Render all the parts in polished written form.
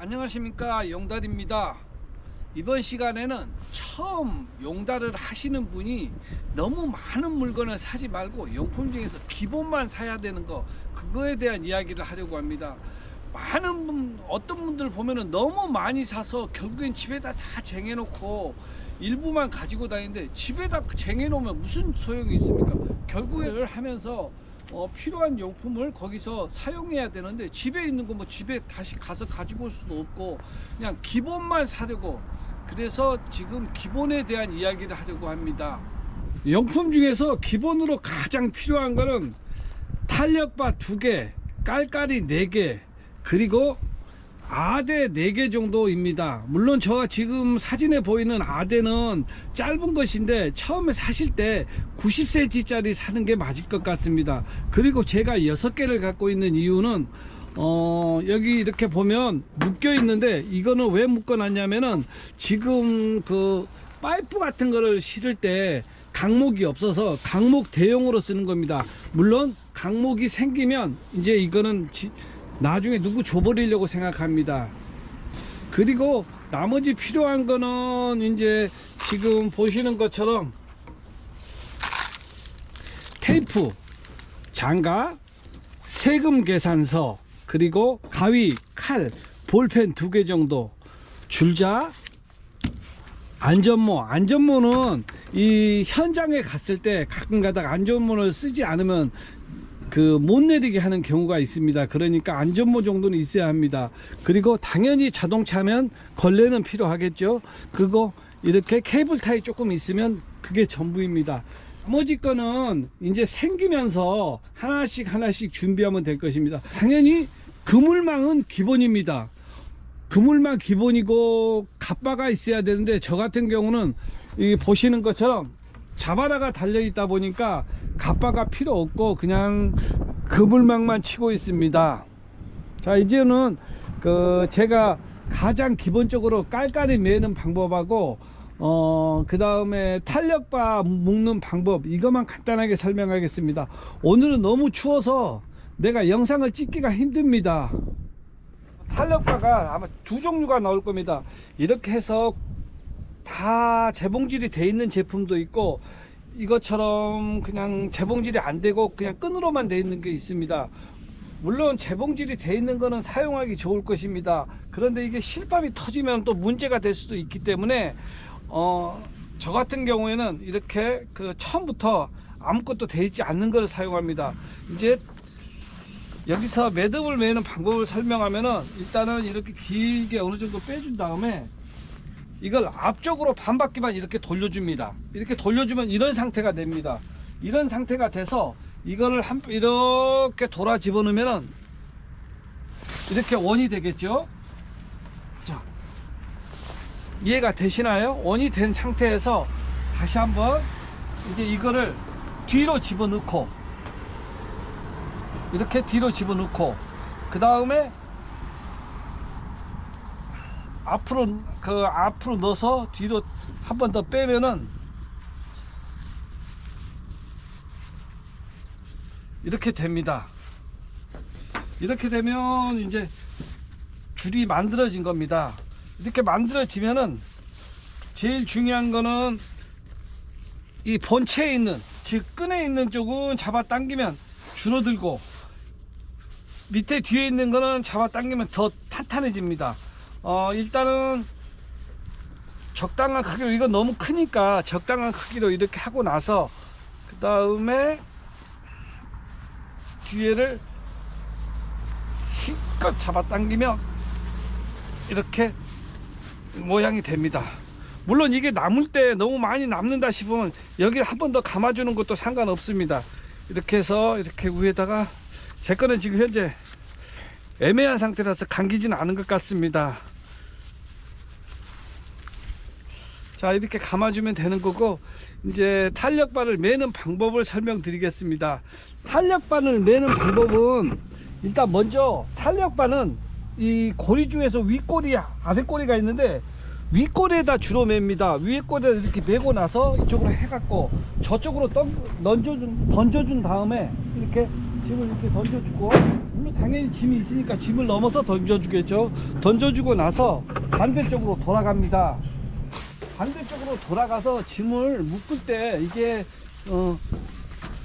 안녕하십니까, 용달입니다. 이번 시간에는 처음 용달을 하시는 분이 너무 많은 물건을 사지 말고 용품 중에서 기본만 사야 되는 거, 그거에 대한 이야기를 하려고 합니다. 많은 분, 어떤 분들 보면은 너무 많이 사서 결국엔 집에다 다 쟁여 놓고 일부만 가지고 다니는데, 집에다 쟁여 놓으면 무슨 소용이 있습니까? 결국에 하면서 필요한 용품을 거기서 사용해야 되는데, 집에 있는 거 뭐 집에 다시 가서 가지고 올 수도 없고, 그냥 기본만 사려고, 그래서 지금 기본에 대한 이야기를 하려고 합니다. 용품 중에서 기본으로 가장 필요한 거는 탄력바 2개, 깔깔이 4개, 그리고 아대 4개 정도입니다. 물론 제가 지금 사진에 보이는 아대는 짧은 것인데, 처음에 사실 때 90cm 짜리 사는 게 맞을 것 같습니다. 그리고 제가 6개를 갖고 있는 이유는 여기 이렇게 보면 묶여 있는데, 이거는 왜 묶어 놨냐면은, 지금 그 파이프 같은 거를 실을 때 강목이 없어서 강목 대용으로 쓰는 겁니다. 물론 강목이 생기면 이제 이거는 나중에 누구 줘버리려고 생각합니다. 그리고 나머지 필요한 거는 이제 지금 보시는 것처럼 테이프, 장갑, 세금 계산서, 그리고 가위, 칼, 볼펜 2개 정도, 줄자, 안전모. 안전모는 이 현장에 갔을 때 가끔 가다가 안전모를 쓰지 않으면 못 내리게 하는 경우가 있습니다. 그러니까 안전모 정도는 있어야 합니다. 그리고 당연히 자동차면 걸레는 필요하겠죠. 그거 이렇게 케이블 타이 조금 있으면 그게 전부입니다. 나머지 거는 이제 생기면서 하나씩 준비하면 될 것입니다. 당연히 그물망은 기본입니다. 그물망 기본이고 갑바가 있어야 되는데, 저 같은 경우는 이 보시는 것처럼 자바라가 달려 있다 보니까 갑바가 필요 없고 그냥 그물망만 치고 있습니다. 자, 이제는 제가 가장 기본적으로 깔깔이 매는 방법하고 그 다음에 탄력바 묶는 방법, 이것만 간단하게 설명하겠습니다. 오늘은 너무 추워서 내가 영상을 찍기가 힘듭니다. 탄력바가 아마 2종류가 나올 겁니다. 이렇게 해서 다 재봉질이 돼 있는 제품도 있고, 이것처럼 그냥 재봉질이 안 되고 그냥 끈으로만 돼 있는 게 있습니다. 물론 재봉질이 돼 있는 거는 사용하기 좋을 것입니다. 그런데 이게 실밥이 터지면 또 문제가 될 수도 있기 때문에 저 같은 경우에는 이렇게 처음부터 아무것도 돼 있지 않는 걸 사용합니다. 이제 여기서 매듭을 매는 방법을 설명하면은, 일단은 이렇게 길게 어느 정도 빼준 다음에 이걸 앞쪽으로 반 바퀴만 이렇게 돌려줍니다. 이렇게 돌려주면 이런 상태가 됩니다. 이런 상태가 돼서 이거를 이렇게 돌아 집어넣으면은 이렇게 원이 되겠죠. 자, 이해가 되시나요? 원이 된 상태에서 다시 한번 이제 이거를 뒤로 집어넣고, 이렇게 뒤로 집어넣고, 그 다음에 앞으로 넣어서 뒤로 한 번 더 빼면은 이렇게 됩니다. 이렇게 되면 이제 줄이 만들어진 겁니다. 이렇게 만들어지면은 제일 중요한 거는 이 본체에 있는, 즉 끈에 있는 쪽은 잡아 당기면 줄어들고, 밑에 뒤에 있는 거는 잡아 당기면 더 탄탄해집니다. 일단은 적당한 크기로, 이거 너무 크니까 적당한 크기로 이렇게 하고 나서, 그 다음에 뒤에를 힘껏 잡아 당기면 이렇게 모양이 됩니다. 물론 이게 남을 때 너무 많이 남는다 싶으면 여기를 한 번 더 감아주는 것도 상관없습니다. 이렇게 해서 이렇게 위에다가, 제 거는 지금 현재 애매한 상태라서 감기지는 않은 것 같습니다. 자, 이렇게 감아주면 되는 거고, 이제 탄력바를 매는 방법을 설명드리겠습니다. 탄력바를 매는 방법은, 일단 먼저 탄력바는 이 고리 중에서 윗고리, 아랫고리가 있는데, 윗고리에다 주로 맵니다. 위에 꼬리에다 이렇게 매고 나서 이쪽으로 해갖고 저쪽으로 던져준 다음에, 이렇게 지금 이렇게 던져주고, 물론 당연히 짐이 있으니까 짐을 넘어서 던져주겠죠. 던져주고 나서 반대쪽으로 돌아갑니다. 반대쪽으로 돌아가서 짐을 묶을 때 이게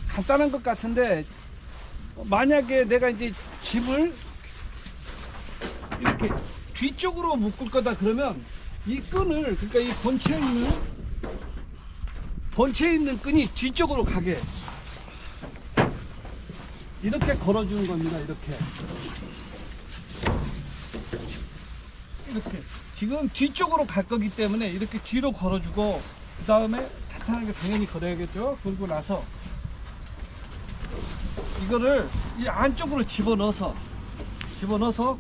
간단한 것 같은데, 만약에 내가 이제 짐을 이렇게 뒤쪽으로 묶을 거다 그러면 이 끈을, 그러니까 이 본체에 있는 끈이 뒤쪽으로 가게 이렇게 걸어주는 겁니다. 이렇게 지금 뒤쪽으로 갈 거기 때문에 이렇게 뒤로 걸어주고, 그 다음에 탄탄하게 당연히 걸어야겠죠. 그러고 나서 이거를 이 안쪽으로 집어넣어서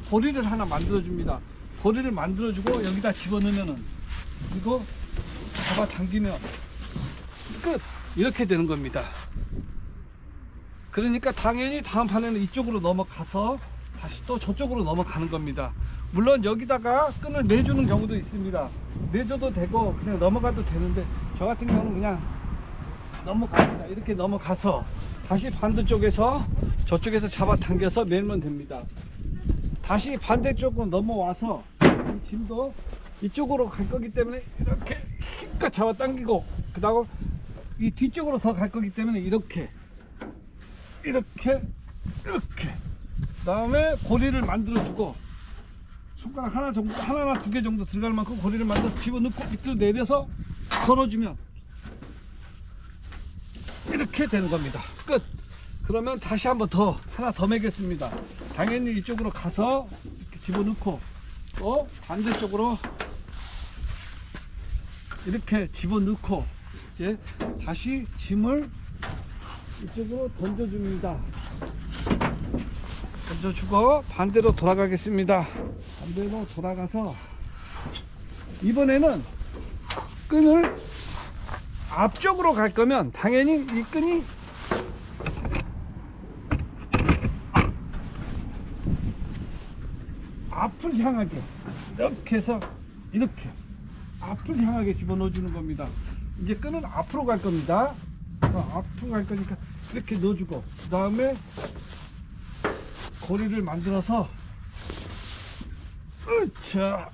고리를 하나 만들어 줍니다. 고리를 만들어 주고 여기다 집어넣으면은 이거 잡아당기면 끝! 이렇게 되는 겁니다. 그러니까 당연히 다음 판에는 이쪽으로 넘어가서 다시 또 저쪽으로 넘어가는 겁니다. 물론 여기다가 끈을 매주는 경우도 있습니다. 매줘도 되고 그냥 넘어가도 되는데, 저 같은 경우는 그냥 넘어갑니다. 이렇게 넘어가서 다시 반대쪽에서 저쪽에서 잡아당겨서 매면 됩니다. 다시 반대쪽으로 넘어와서 이 짐도 이쪽으로 갈 거기 때문에 이렇게 힘껏 잡아당기고, 그 다음 이 뒤쪽으로 더 갈 거기 때문에 이렇게 그 다음에 고리를 만들어 주고, 손가락 하나 정도, 하나나 두 개 정도 들어갈 만큼 고리를 만들어서 집어넣고 밑으로 내려서 걸어주면 이렇게 되는 겁니다. 끝! 그러면 다시 한번 하나 더 매겠습니다. 당연히 이쪽으로 가서 이렇게 집어넣고, 또 반대쪽으로 이렇게 집어넣고, 이제 다시 짐을 이쪽으로 던져줍니다. 던져주고 반대로 돌아가겠습니다. 반대로 돌아가서 이번에는 끈을 앞쪽으로 갈 거면 당연히 이 끈이 앞을 향하게 이렇게 해서 이렇게 앞을 향하게 집어넣어 주는 겁니다. 이제 끈은 앞으로 갈 겁니다. 앞으로 갈 거니까 이렇게 넣어주고, 그 다음에 고리를 만들어서 자,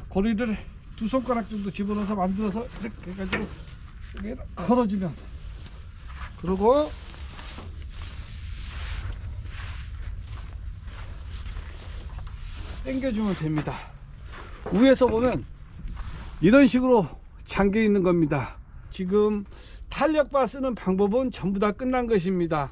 고리를 두 손가락 정도 집어넣어서 만들어서 이렇게 해가지고 여기 걸어주면, 그리고 당겨주면 됩니다. 위에서 보면 이런 식으로 잠겨 있는 겁니다. 지금 탄력바 쓰는 방법은 전부 다 끝난 것입니다.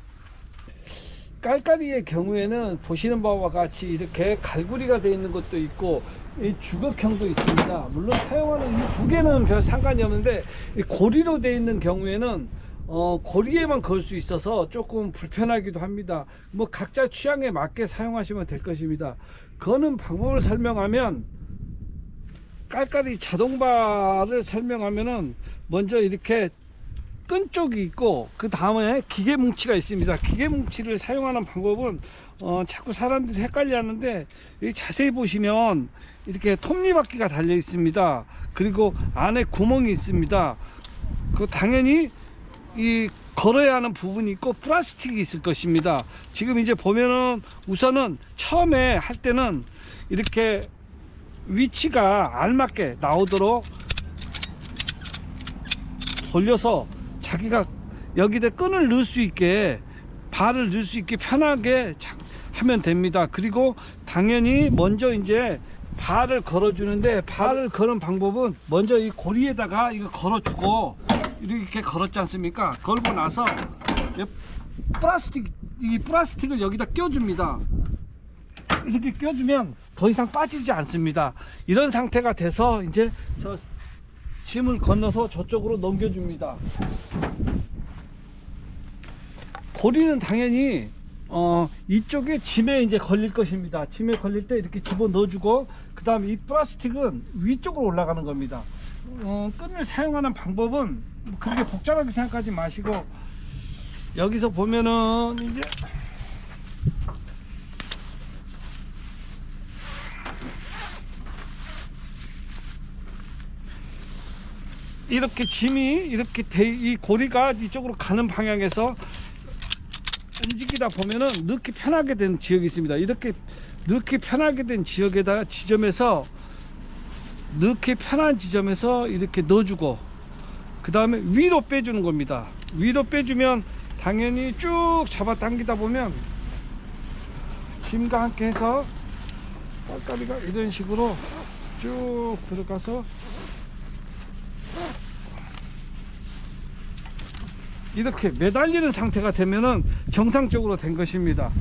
깔깔이의 경우에는 보시는 바와 같이 이렇게 갈구리가 되어 있는 것도 있고 이 주걱형도 있습니다. 물론 사용하는 이 두 개는 별 상관이 없는데, 이 고리로 되어 있는 경우에는 고리에만 걸 수 있어서 조금 불편하기도 합니다. 뭐 각자 취향에 맞게 사용하시면 될 것입니다. 거는 방법을 설명하면, 깔깔이 자동바를 설명하면은 먼저 이렇게 끈 쪽이 있고 그 다음에 기계 뭉치가 있습니다. 기계 뭉치를 사용하는 방법은 자꾸 사람들이 헷갈려 하는데, 자세히 보시면 이렇게 톱니바퀴가 달려 있습니다. 그리고 안에 구멍이 있습니다. 그 당연히 이 걸어야 하는 부분이 있고 플라스틱이 있을 것입니다. 지금 이제 보면은 우선은 처음에 할 때는 이렇게 위치가 알맞게 나오도록 돌려서 자기가 여기다 끈을 넣을 수 있게, 발을 넣을 수 있게 편하게 하면 됩니다. 그리고 당연히 먼저 이제 발을 걸어 주는데, 발을 거는 방법은 먼저 이 고리에다가 이거 걸어 주고 이렇게 걸었지 않습니까? 걸고 나서 이 플라스틱을 여기다 껴 줍니다. 이렇게 껴주면 더 이상 빠지지 않습니다. 이런 상태가 돼서 이제 저 짐을 건너서 저쪽으로 넘겨줍니다. 고리는 당연히 이쪽에 짐에 이제 걸릴 것입니다. 짐에 걸릴 때 이렇게 집어 넣어주고, 그 다음에 이 플라스틱은 위쪽으로 올라가는 겁니다. 끈을 사용하는 방법은 그렇게 복잡하게 생각하지 마시고, 여기서 보면은 이제 이렇게 짐이 이렇게 이 고리가 이쪽으로 가는 방향에서 움직이다 보면은 넣기 편하게 된 지역이 있습니다. 이렇게 넣기 편하게 된 지역에다가 지점에서 넣기 편한 지점에서 이렇게 넣어주고 그 다음에 위로 빼주는 겁니다. 위로 빼주면 당연히 쭉 잡아 당기다 보면 짐과 함께 해서 빨가리가 이런 식으로 쭉 들어가서 이렇게 매달리는 상태가 되면은 정상적으로 된 것입니다.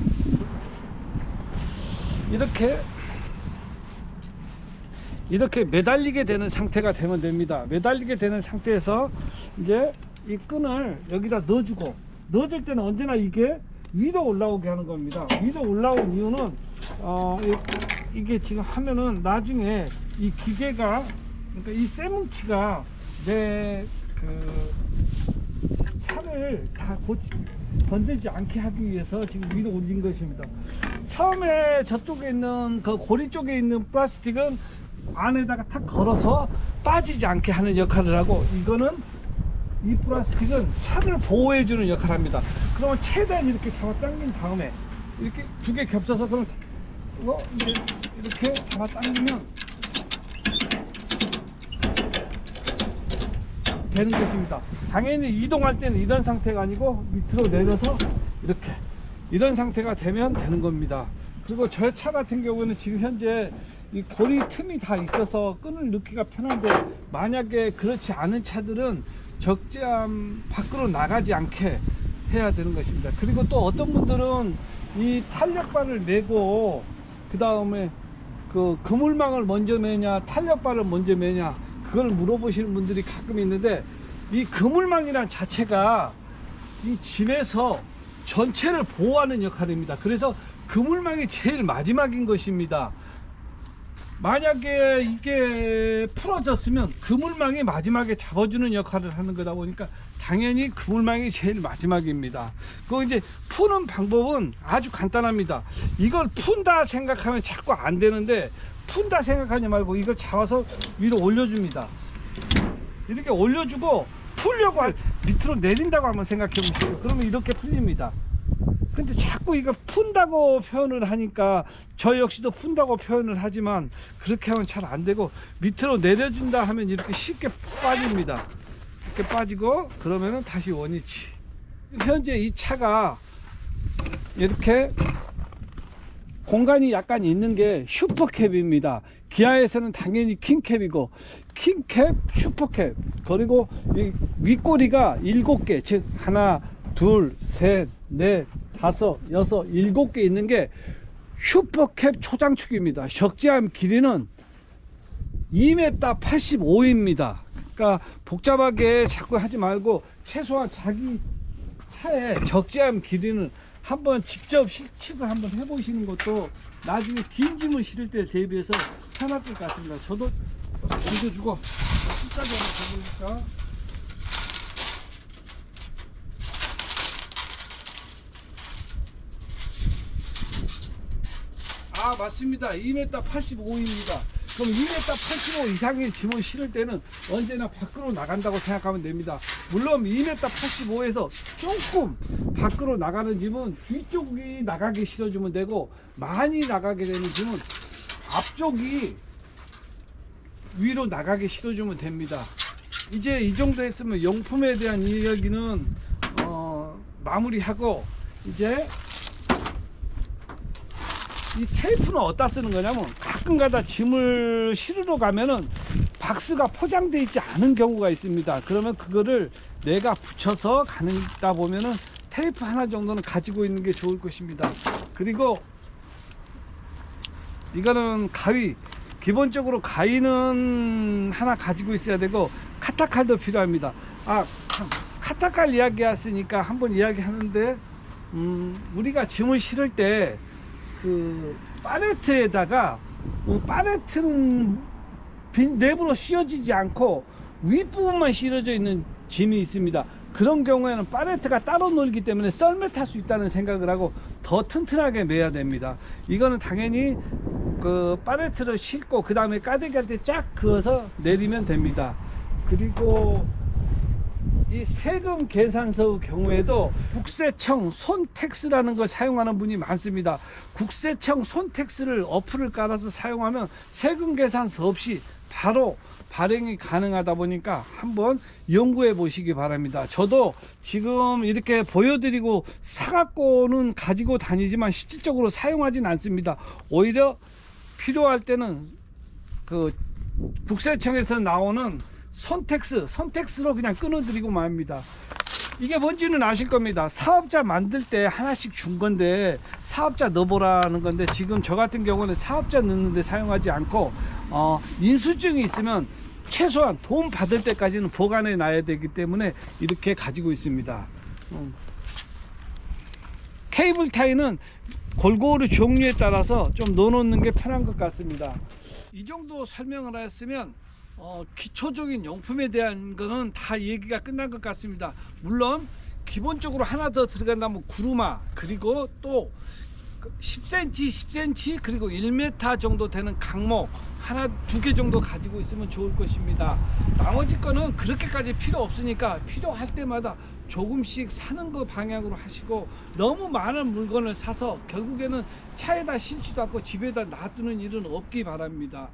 이렇게 매달리게 되는 상태가 되면 됩니다. 매달리게 되는 상태에서 이제 이 끈을 여기다 넣어주고, 넣어줄 때는 언제나 이게 위로 올라오게 하는 겁니다. 위로 올라온 이유는 이게 지금 하면은 나중에 이 기계가, 그러니까 이 쇠뭉치가 내 차를 다 건들지 않게 하기 위해서 지금 위로 올린 것입니다. 처음에 저쪽에 있는 그 고리 쪽에 있는 플라스틱은 안에다가 탁 걸어서 빠지지 않게 하는 역할을 하고, 이거는 이 플라스틱은 차를 보호해 주는 역할을 합니다. 그러면 최대한 이렇게 잡아 당긴 다음에 이렇게 두 개 겹쳐서 그럼 이렇게 잡아 당기면 되는 것입니다. 당연히 이동할 때는 이런 상태가 아니고 밑으로 내려서 이렇게 이런 상태가 되면 되는 겁니다. 그리고 저 차 같은 경우는 지금 현재 이 고리 틈이 다 있어서 끈을 넣기가 편한데, 만약에 그렇지 않은 차들은 적재함 밖으로 나가지 않게 해야 되는 것입니다. 그리고 또 어떤 분들은 이 탄력바를 매고 그 다음에 그 그물망을 먼저 매냐 탄력바를 먼저 매냐 그걸 물어보시는 분들이 가끔 있는데, 이 그물망이란 자체가 이 짐에서 전체를 보호하는 역할입니다. 그래서 그물망이 제일 마지막인 것입니다. 만약에 이게 풀어졌으면 그물망이 마지막에 잡아주는 역할을 하는 거다 보니까 당연히 그물망이 제일 마지막입니다. 그 이제 푸는 방법은 아주 간단합니다. 이걸 푼다 생각하면 자꾸 안 되는데, 푼다 생각하지 말고 이걸 잡아서 위로 올려줍니다. 이렇게 올려주고 풀려고 밑으로 내린다고 한번 생각해 보시죠. 그러면 이렇게 풀립니다. 근데 자꾸 이거 푼다고 표현을 하니까 저 역시도 푼다고 표현을 하지만 그렇게 하면 잘 안 되고, 밑으로 내려준다 하면 이렇게 쉽게 빠집니다. 이렇게 빠지고 그러면은 다시 원위치. 현재 이 차가 이렇게 공간이 약간 있는 게 슈퍼캡입니다. 기아에서는 당연히 킹캡이고, 킹캡, 슈퍼캡, 그리고 이 윗꼬리가 7개, 즉 하나, 둘, 셋, 넷, 다섯, 여섯, 7개 있는 게 슈퍼캡 초장축입니다. 적재함 길이는 2m 85입니다. 그러니까 복잡하게 자꾸 하지 말고 최소한 자기 차의 적재함 길이는 한번 직접 실측을 한번 해보시는 것도 나중에 긴 짐을 실을 때 대비해서 편할 것 같습니다. 저도 빌려주고 끝까지 한번 해보니까. 아, 맞습니다. 2m 85입니다. 그럼 2m 85 이상의 짐을 실을 때는 언제나 밖으로 나간다고 생각하면 됩니다. 물론 2m 85에서 조금 밖으로 나가는 짐은 뒤쪽이 나가게 실어주면 되고, 많이 나가게 되는 짐은 앞쪽이 위로 나가게 실어주면 됩니다. 이제 이 정도 했으면 용품에 대한 이야기는 마무리하고, 이제 이 테이프는 어디다 쓰는 거냐면, 가끔가다 짐을 실으러 가면은 박스가 포장되어 있지 않은 경우가 있습니다. 그러면 그거를 내가 붙여서 가다 보면은 테이프 하나 정도는 가지고 있는 게 좋을 것입니다. 그리고 이거는 가위, 기본적으로 가위는 하나 가지고 있어야 되고, 카타칼도 필요합니다. 카타칼 이야기했으니까 한번 이야기하는데, 우리가 짐을 실을 때 그 파레트에다가, 파레트는 내부로 씌워지지 않고 윗부분만 실어져 있는 짐이 있습니다. 그런 경우에는 파레트가 따로 놀기 때문에 썰매 탈 수 있다는 생각을 하고 더 튼튼하게 매야 됩니다. 이거는 당연히 그 파레트를 싣고 그 다음에 까대기 할 때 쫙 그어서 내리면 됩니다. 그리고 이 세금 계산서의 경우에도 국세청 손택스라는 걸 사용하는 분이 많습니다. 국세청 손택스를 어플을 깔아서 사용하면 세금 계산서 없이 바로 발행이 가능하다 보니까 한번 연구해 보시기 바랍니다. 저도 지금 이렇게 보여드리고 사갖고는 가지고 다니지만 실질적으로 사용하진 않습니다. 오히려 필요할 때는 그 국세청에서 나오는 손택스로 그냥 끊어드리고 맙니다. 이게 뭔지는 아실 겁니다. 사업자 만들 때 하나씩 준 건데 사업자 넣어보라는 건데, 지금 저 같은 경우는 사업자 넣는데 사용하지 않고 인수증이 있으면 최소한 돈 받을 때까지는 보관해 놔야 되기 때문에 이렇게 가지고 있습니다. 케이블 타이는 골고루 종류에 따라서 좀 넣어놓는 게 편한 것 같습니다. 이 정도 설명을 했으면 기초적인 용품에 대한 거는 다 얘기가 끝난 것 같습니다. 물론 기본적으로 하나 더 들어간다면 구루마, 그리고 또 10cm, 10cm 그리고 1m 정도 되는 강목 하나, 두 개 정도 가지고 있으면 좋을 것입니다. 나머지 거는 그렇게까지 필요 없으니까 필요할 때마다 조금씩 사는 거 방향으로 하시고, 너무 많은 물건을 사서 결국에는 차에다 실지도 않고 집에다 놔두는 일은 없기 바랍니다.